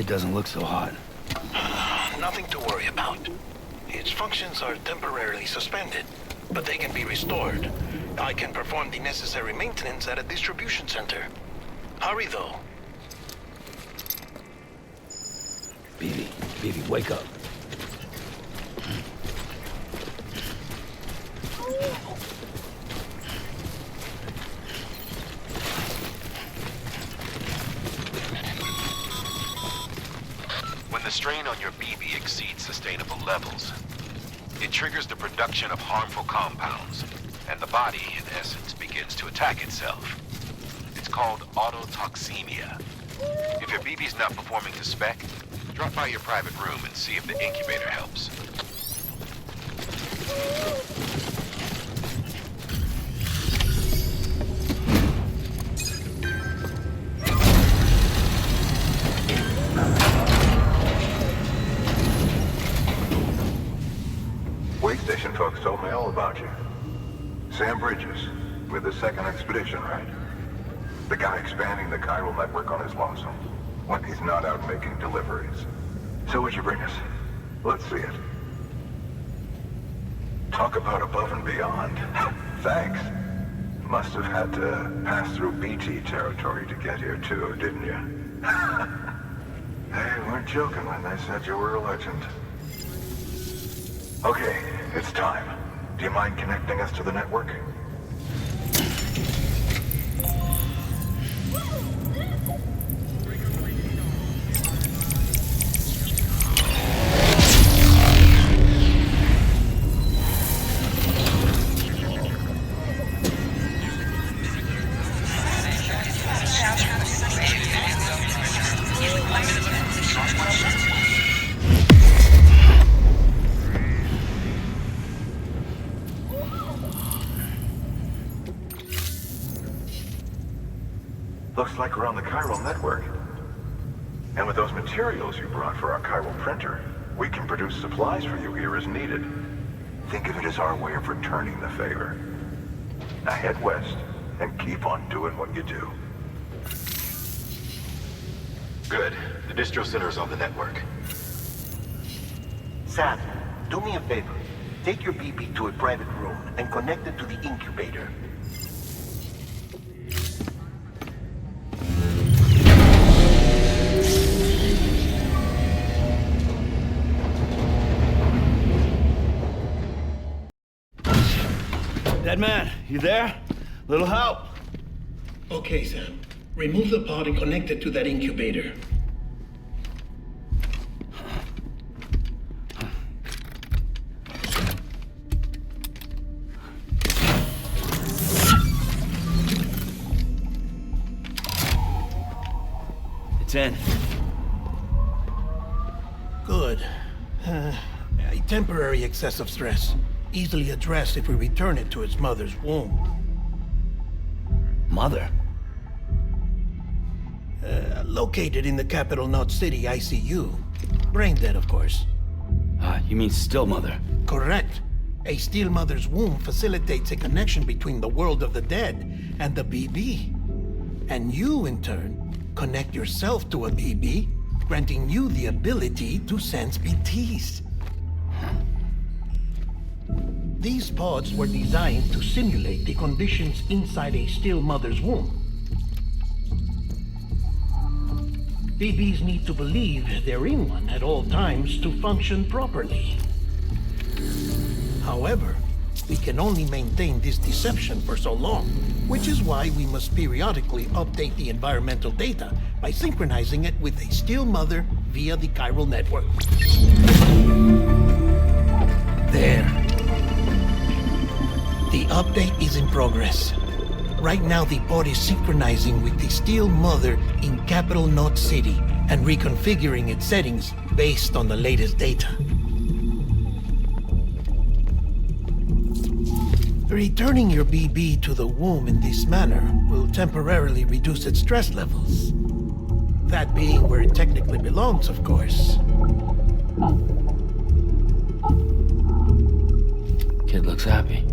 kid doesn't look so hot. Nothing to worry about. Its functions are temporarily suspended, but they can be restored. I can perform the necessary maintenance at a distribution center. Hurry, though. Baby, wake up. When the strain on your BB exceeds sustainable levels, it triggers the production of harmful compounds, and the body, in essence, begins to attack itself. It's called autotoxemia. If your BB's not performing to spec, drop by your private room and see if the incubator helps. Wake station folks told me all about you. Sam Bridges, with the second expedition, right? The guy expanding the chiral network on his lonesome, when he's not out making deliveries. So what'd you bring us? Let's see it. Talk about above and beyond. Thanks. Must have had to pass through BT territory to get here too, didn't you? They weren't joking when they said you were a legend. Okay, it's time. Do you mind connecting us to the network? Looks like we're on the chiral network. And with those materials you brought for our chiral printer, we can produce supplies for you here as needed. Think of it as our way of returning the favor. Now head west and keep on doing what you do. Good. The distro center is on the network. Sam, do me a favor. Take your BB to a private room and connect it to the incubator. Dead man, you there? Little help? Okay, Sam. Remove the pod and connect it to that incubator. It's in. Good. A temporary excessive stress. Easily addressed if we return it to its mother's womb. Mother? Located in the capital Knot City ICU. Brain dead, of course. You mean still mother? Correct. A still mother's womb facilitates a connection between the world of the dead and the BB. And you, in turn, connect yourself to a BB, granting you the ability to sense BTs. These pods were designed to simulate the conditions inside a still mother's womb. BBs need to believe they're in one at all times to function properly. However, we can only maintain this deception for so long, which is why we must periodically update the environmental data by synchronizing it with a still mother via the chiral network. There. The update is in progress. Right now, the pod is synchronizing with the still mother in capital Knot City and reconfiguring its settings based on the latest data. Returning your BB to the womb in this manner will temporarily reduce its stress levels. That being where it technically belongs, of course. Kid looks happy.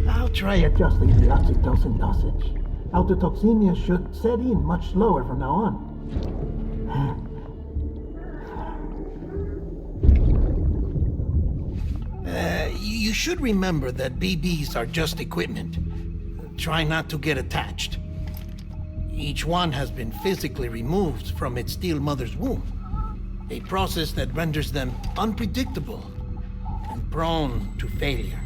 I'll try adjusting the oxytocin dosage. Autotoxemia should set in much slower from now on. You should remember that BBs are just equipment. Try not to get attached. Each one has been physically removed from its steel mother's womb. A process that renders them unpredictable and prone to failure.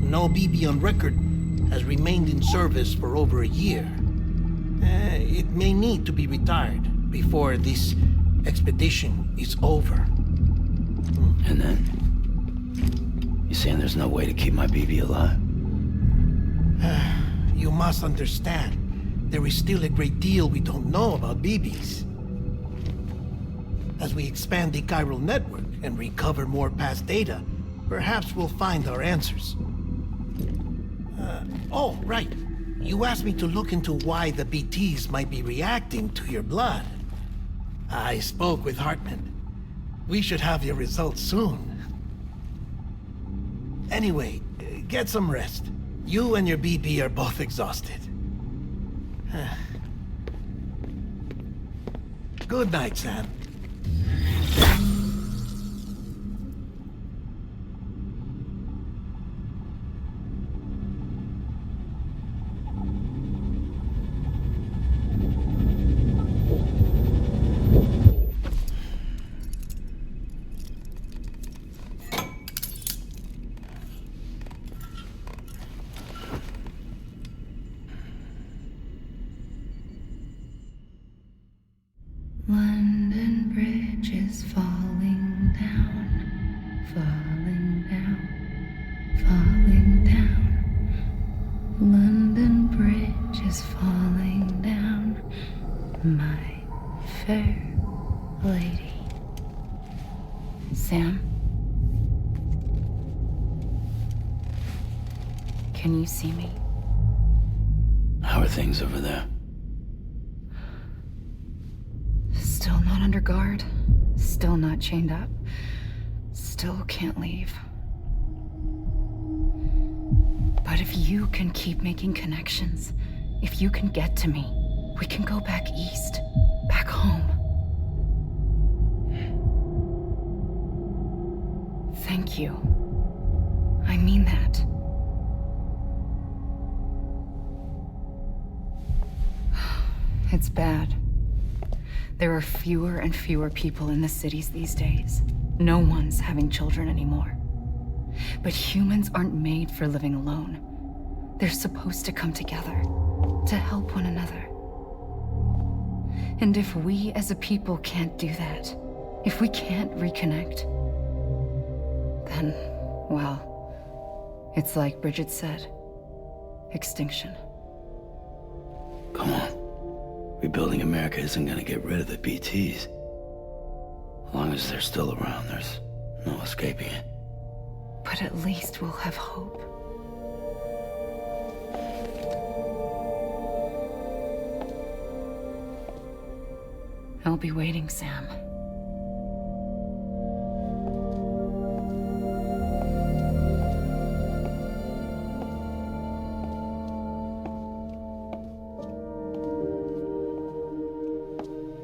No BB on record has remained in service for over a year. It may need to be retired before this expedition is over. And then? You saying there's no way to keep my BB alive? You must understand, there is still a great deal we don't know about BBs. As we expand the chiral network and recover more past data, perhaps we'll find our answers. Oh, right. You asked me to look into why the BTs might be reacting to your blood. I spoke with Hartman. We should have your results soon. Anyway, get some rest. You and your BB are both exhausted. Good night, Sam. London Bridge is falling down, falling down, falling down. London Bridge is falling down, my fair lady. Sam? Can you see me? How are things over there? Still not under guard, still not chained up, still can't leave. But if you can keep making connections, if you can get to me, we can go back east, back home. Thank you. I mean that. It's bad. There are fewer and fewer people in the cities these days. No one's having children anymore. But humans aren't made for living alone. They're supposed to come together, to help one another. And if we as a people can't do that, if we can't reconnect, then, well, it's like Bridget said, extinction. Come on. Rebuilding America isn't gonna get rid of the BTs. As long as they're still around, there's no escaping it. But at least we'll have hope. I'll be waiting, Sam.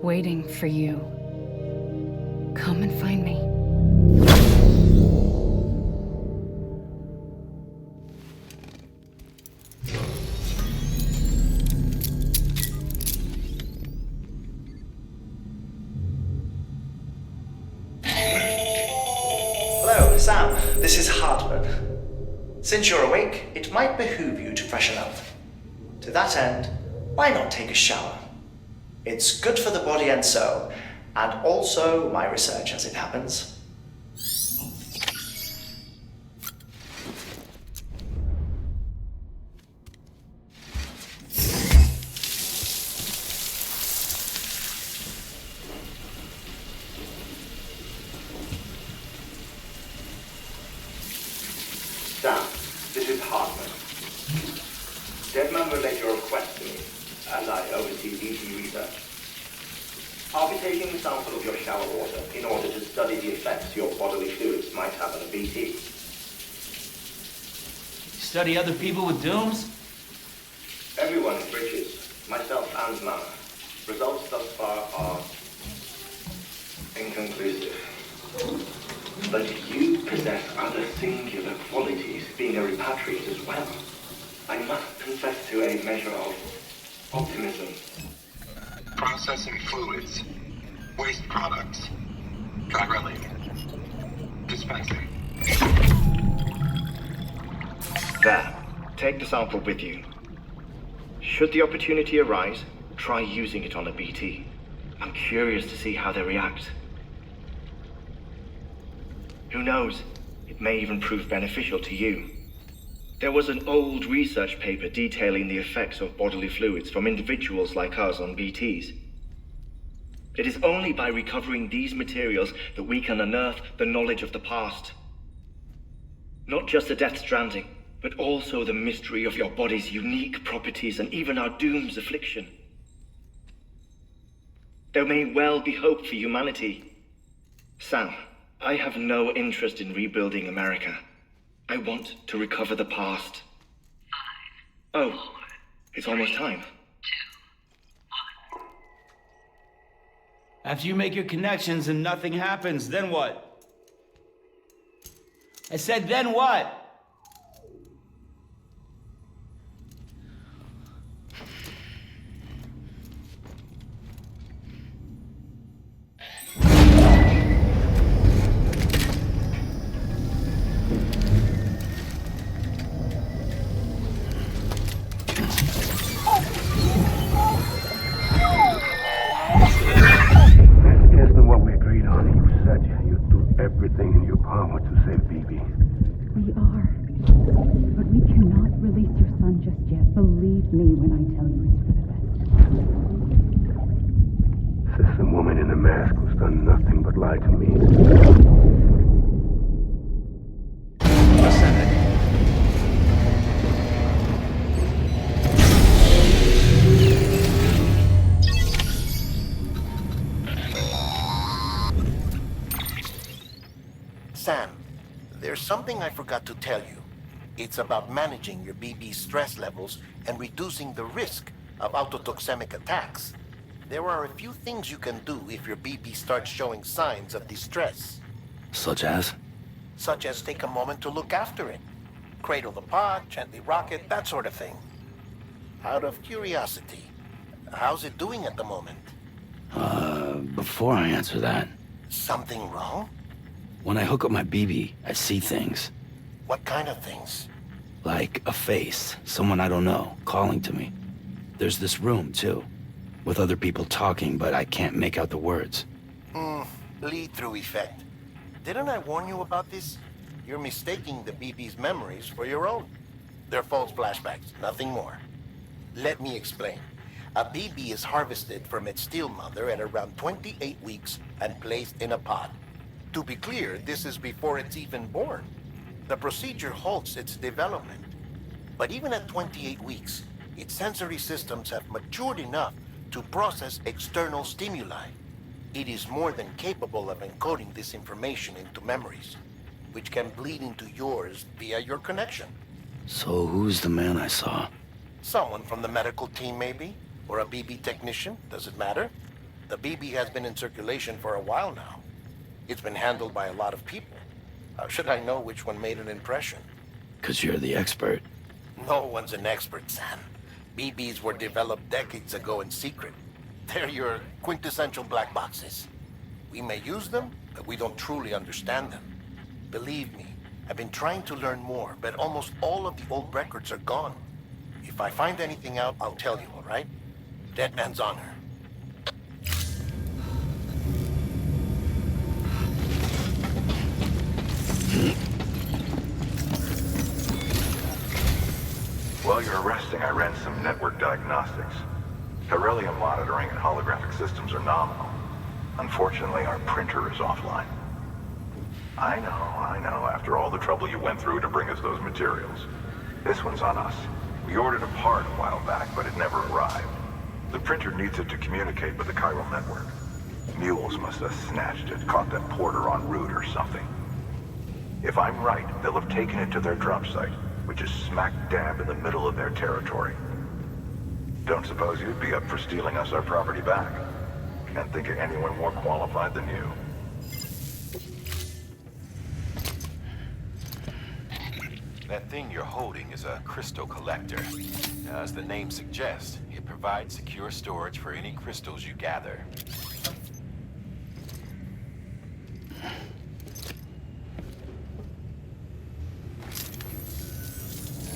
Waiting for you. Come and find me. Hello, Sam. This is Hartman. Since you're awake, it might behoove you to freshen up. To that end, why not take a shower? It's good for the body and soul, and also my research as it happens. Sam, this is Hartman. Deadman relayed your request to me, as I oversee BT research. I'll be taking a sample of your shower water in order to study the effects your bodily fluids might have on a BT. Study other people with dooms? Everyone in Bridges, myself and Mama. Results thus far are inconclusive. But you possess other singular qualities, being a repatriate as well. I must confess to a measure of optimism. Processing fluids. Waste products. Chiralic. Dispensing. There. Take the sample with you. Should the opportunity arise, try using it on a BT. I'm curious to see how they react. Who knows? It may even prove beneficial to you. There was an old research paper detailing the effects of bodily fluids from individuals like us on BTs. It is only by recovering these materials that we can unearth the knowledge of the past. Not just the Death Stranding, but also the mystery of your body's unique properties and even our doom's affliction. There may well be hope for humanity. Sam, I have no interest in rebuilding America. I want to recover the past. 5, oh, 4, it's almost time. 2, 1. After you make your connections and nothing happens, then what? I said, then what? Everything in your power to save BB. We are. But we cannot release your son just yet. Believe me when I tell you it's for the best. Says some woman in a mask who's done nothing but lie to me. Sam, there's something I forgot to tell you. It's about managing your BB stress levels and reducing the risk of autotoxemic attacks. There are a few things you can do if your BB starts showing signs of distress. Such as? Such as take a moment to look after it. Cradle the pod, gently rock it, that sort of thing. Out of curiosity, how's it doing at the moment? Before I answer that, Something wrong? when I hook up my BB, I see things. What kind of things? Like a face, someone I don't know, calling to me. There's this room, too, with other people talking, but I can't make out the words. Lead-through effect. Didn't I warn you about this? You're mistaking the BB's memories for your own. They're false flashbacks, nothing more. Let me explain. A BB is harvested from its steel mother at around 28 weeks and placed in a pod. To be clear, this is before it's even born. The procedure halts its development. But even at 28 weeks, its sensory systems have matured enough to process external stimuli. It is more than capable of encoding this information into memories, which can bleed into yours via your connection. So who's the man I saw? Someone from the medical team, maybe? Or a BB technician? Does it matter? The BB has been in circulation for a while now. It's been handled by a lot of people. How should I know which one made an impression? 'Cause you're the expert. No one's an expert, Sam. BBs were developed decades ago in secret. They're your quintessential black boxes. We may use them, but we don't truly understand them. Believe me, I've been trying to learn more, but almost all of the old records are gone. If I find anything out, I'll tell you, all right? Dead man's honor. While you're resting, I ran some network diagnostics. Beryllium monitoring and holographic systems are nominal. Unfortunately, our printer is offline. I know, after all the trouble you went through to bring us those materials. This one's on us. We ordered a part a while back, but it never arrived. The printer needs it to communicate with the chiral network. Mules must have snatched it, caught that porter en route or something. If I'm right, they'll have taken it to their drop site, which is smack dab in the middle of their territory. Don't suppose you'd be up for stealing us our property back? Can't think of anyone more qualified than you. That thing you're holding is a crystal collector. Now, as the name suggests, it provides secure storage for any crystals you gather.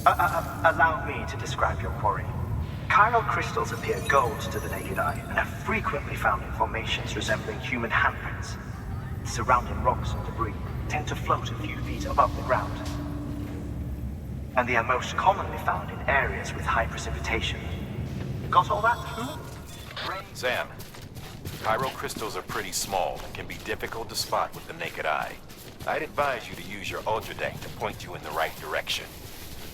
Allow me to describe your quarry. Chiral crystals appear gold to the naked eye and are frequently found in formations resembling human handprints. Surrounding rocks and debris tend to float a few feet above the ground. And they are most commonly found in areas with high precipitation. Got all that? Sam, chiral crystals are pretty small and can be difficult to spot with the naked eye. I'd advise you to use your ultradeck to point you in the right direction.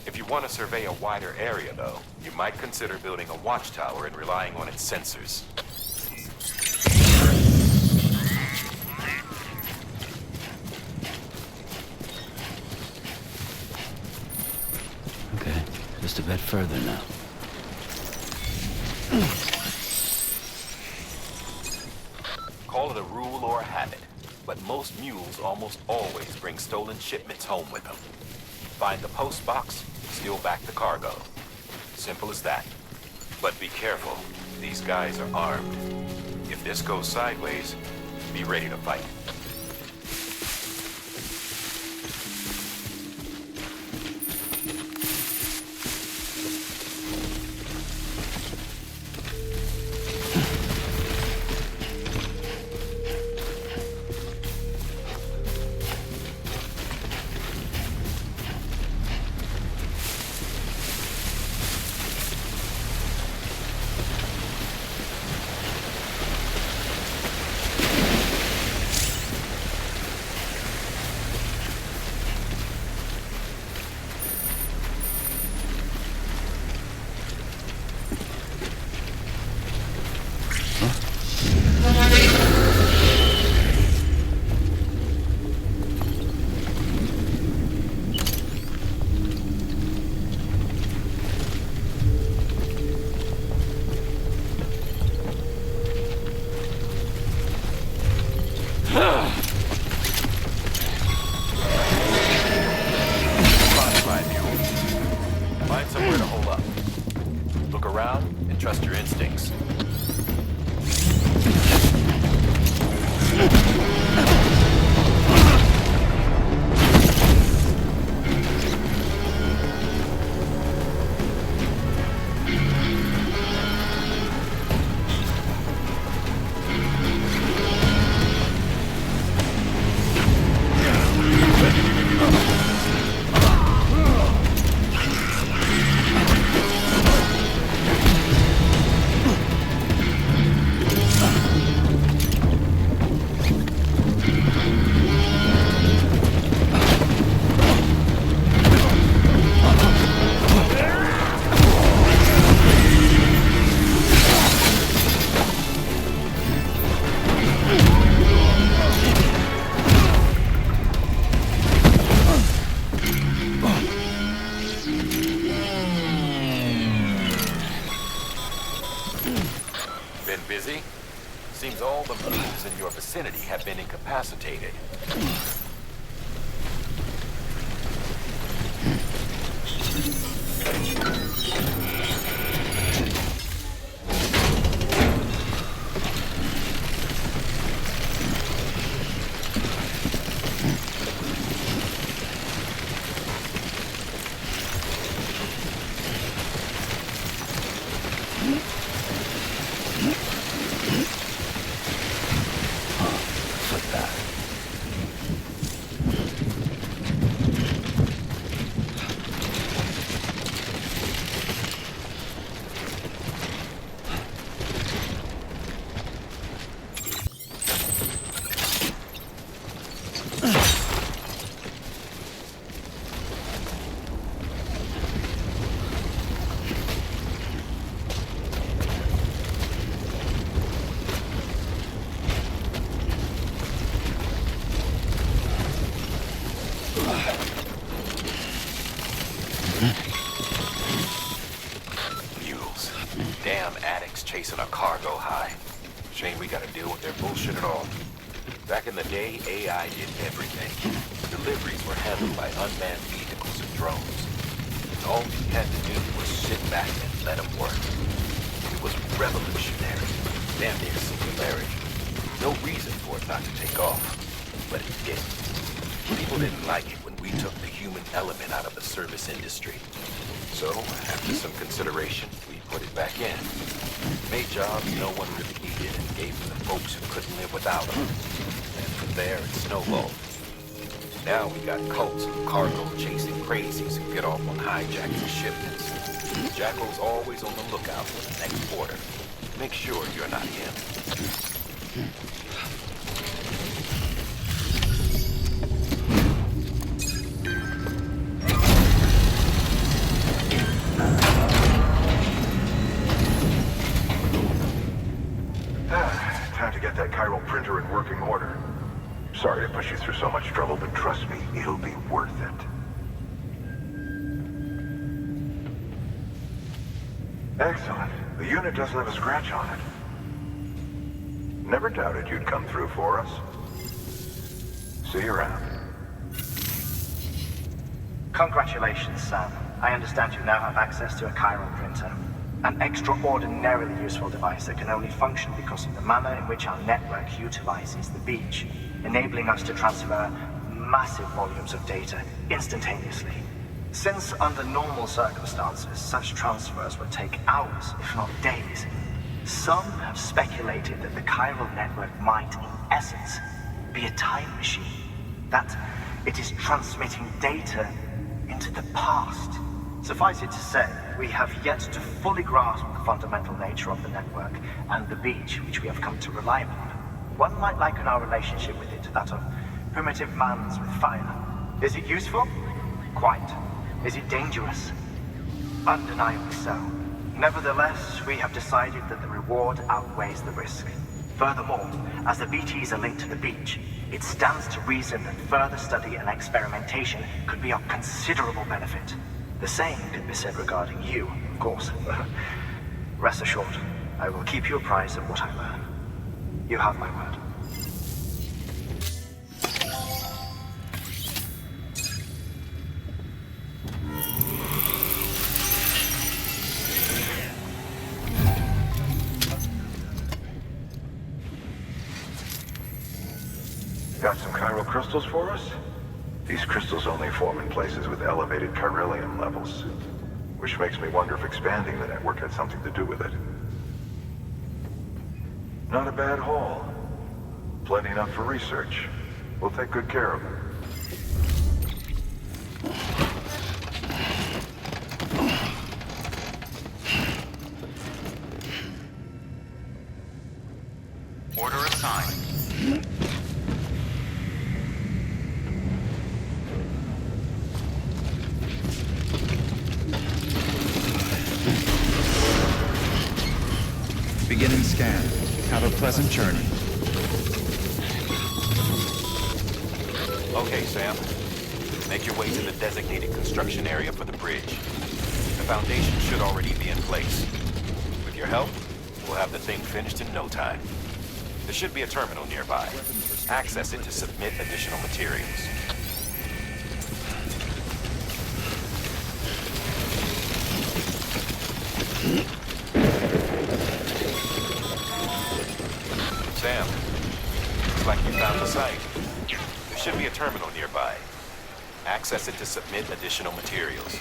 If you want to survey a wider area, though, you might consider building a watchtower and relying on its sensors. Okay, just a bit further now. Call it a rule or a habit, but most mules almost always bring stolen shipments home with them. Find the post box, steal back the cargo. Simple as that. But be careful. These guys are armed. If this goes sideways, be ready to fight. Find somewhere to hold up. Look around and trust your instincts. Been busy? Seems all the moves in your vicinity have been incapacitated. keeping our cargo high. Shame we gotta deal with their bullshit at all. Back in the day, AI did everything. Deliveries were handled by unmanned vehicles and drones. All we had to do was sit back and let them work. It was revolutionary, damn near singularity. No reason for it not to take off, but it didn't. People didn't like it when we took the human element out of the service industry. So, after some consideration, we put it back in. Made jobs no one really needed and gave them to folks who couldn't live without them. And from there, it snowballed. Now we got cults and cargo chasing crazies who get off on hijacking shipments. Jackal's always on the lookout for the next order. Make sure you're not him. Time to get that chiral printer in working order. Sorry to push you through so much trouble, but trust me, it'll be worth it. Excellent. The unit doesn't have a scratch on it. Never doubted you'd come through for us. See you around. Congratulations, Sam. I understand you now have access to a chiral printer. An extraordinarily useful device that can only function because of the manner in which our network utilizes the beach, enabling us to transfer massive volumes of data instantaneously. Since under normal circumstances, such transfers would take hours, if not days, some have speculated that the chiral network might, in essence, be a time machine. That it is transmitting data into the past. Suffice it to say, we have yet to fully grasp the fundamental nature of the network and the beach which we have come to rely upon. One might liken our relationship with it to that of primitive man's with fire. Is it useful? Quite. Is it dangerous? Undeniably so. Nevertheless, we have decided that the reward outweighs the risk. Furthermore, as the BTs are linked to the beach, it stands to reason that further study and experimentation could be of considerable benefit. The same can be said regarding you, of course. Rest assured, I will keep you apprised of what I learn. You have my word. Got some chiral crystals for us? These crystals only form in places with elevated chiralium levels, which makes me wonder if expanding the network had something to do with it. Not a bad haul. Plenty enough for research. We'll take good care of them. Order assigned. Beginning scan. Have a pleasant journey. Okay, Sam. Make your way to the designated construction area for the bridge. The foundation should already be in place. With your help, we'll have the thing finished in no time. There should be a terminal nearby. Access it to submit additional materials. Sam, looks like you found the site. There should be a terminal nearby. Access it to submit additional materials.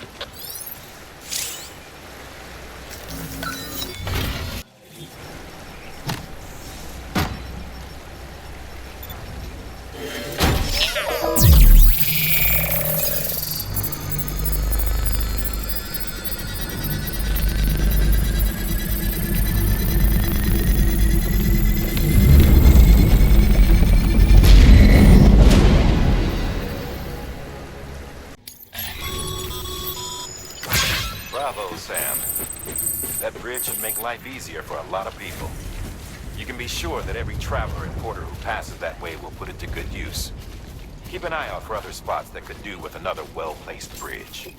Bravo, Sam. That bridge should make life easier for a lot of people. You can be sure that every traveler and porter who passes that way will put it to good use. Keep an eye out for other spots that could do with another well-placed bridge.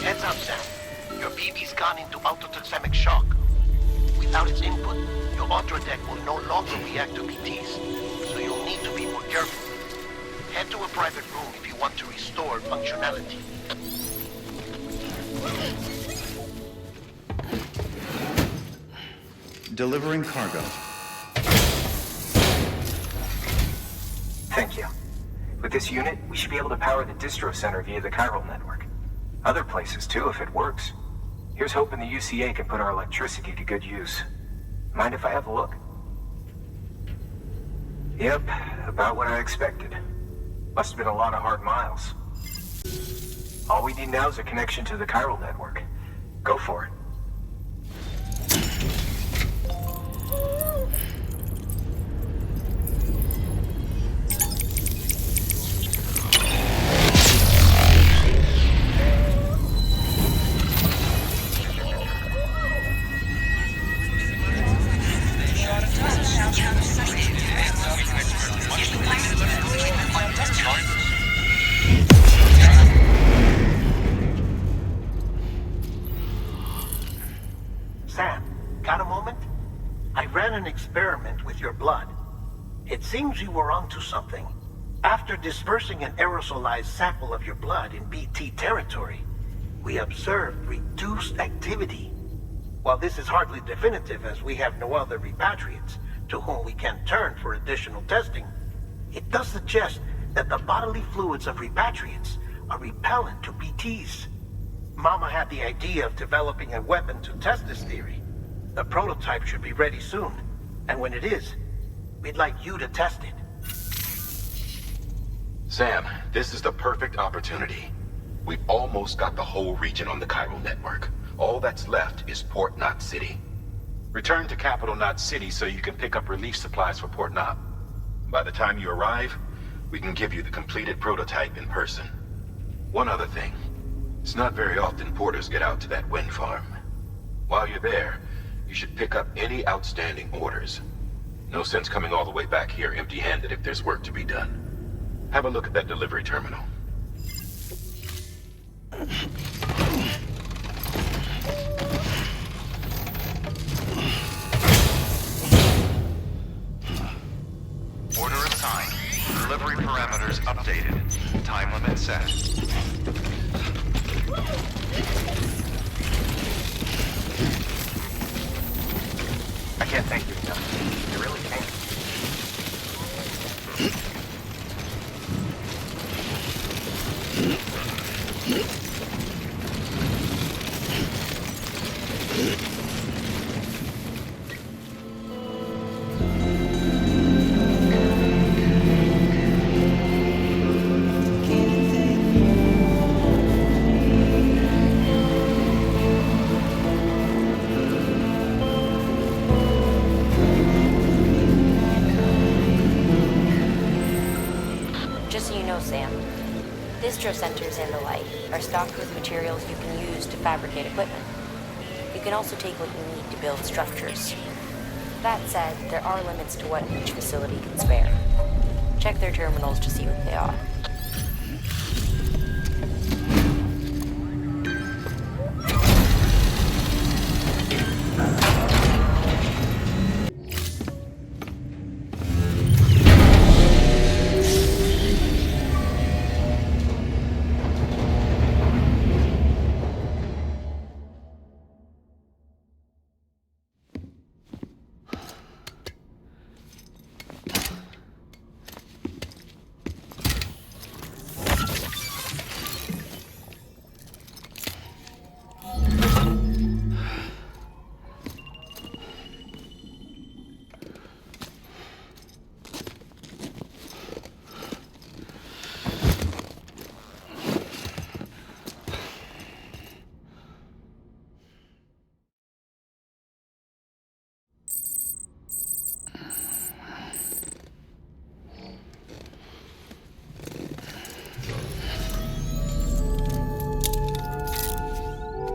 Heads up, Sam. Your BB's gone into autotoxemic shock. Without its input, your Ultra deck will no longer react to BTs, so you'll need to be more careful. Head to a private room if you want to restore functionality. Delivering cargo. Thank you. With this unit, we should be able to power the distro center via the chiral network. Other places too, if it works. Here's hoping the UCA can put our electricity to good use. Mind if I have a look? Yep, about what I expected. Must have been a lot of hard miles. All we need now is a connection to the chiral network. Go for it. Sam, got a moment? I ran an experiment with your blood. It seems you were onto something. After dispersing an aerosolized sample of your blood in BT territory, we observed reduced activity. While this is hardly definitive as we have no other repatriates to whom we can turn for additional testing, it does suggest that the bodily fluids of repatriates are repellent to BTs. Mama had the idea of developing a weapon to test this theory. The prototype should be ready soon, and when it is, we'd like you to test it. Sam, this is the perfect opportunity. We've almost got the whole region on the chiral network. All that's left is Port Knot City. Return to Capital Knot City so you can pick up relief supplies for Port Knot. By the time you arrive, we can give you the completed prototype in person. One other thing. It's not very often porters get out to that wind farm. While you're there, you should pick up any outstanding orders. No sense coming all the way back here empty-handed if there's work to be done. Have a look at that delivery terminal. Order assigned. Delivery parameters updated. Time limit set. I can't thank you enough. I really can't. Distro centers and the like are stocked with materials you can use to fabricate equipment. You can also take what you need to build structures. That said, there are limits to what each facility can spare. Check their terminals to see what they are.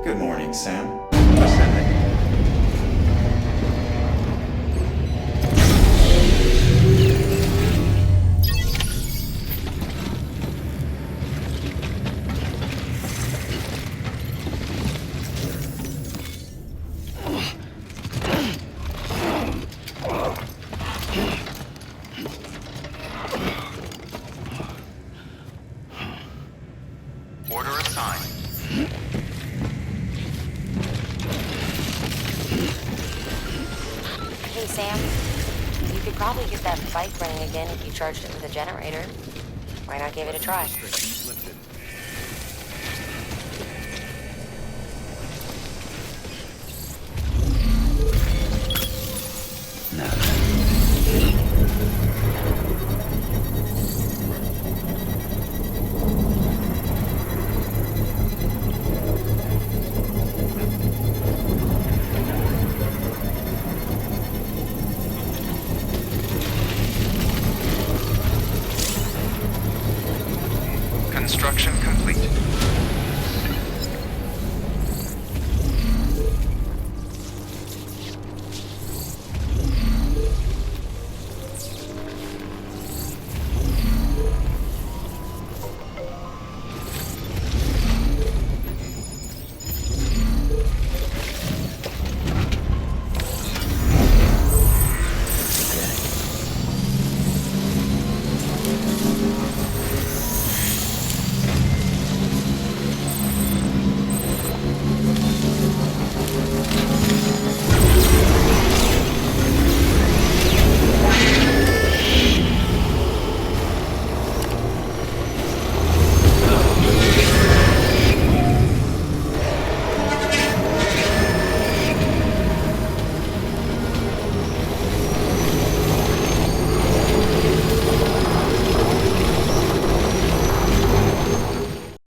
Good morning, Sam. Ascending. Order assigned. Hey, Sam. You could probably get that bike running again if you charged it with a generator. Why not give it a try? Construction complete.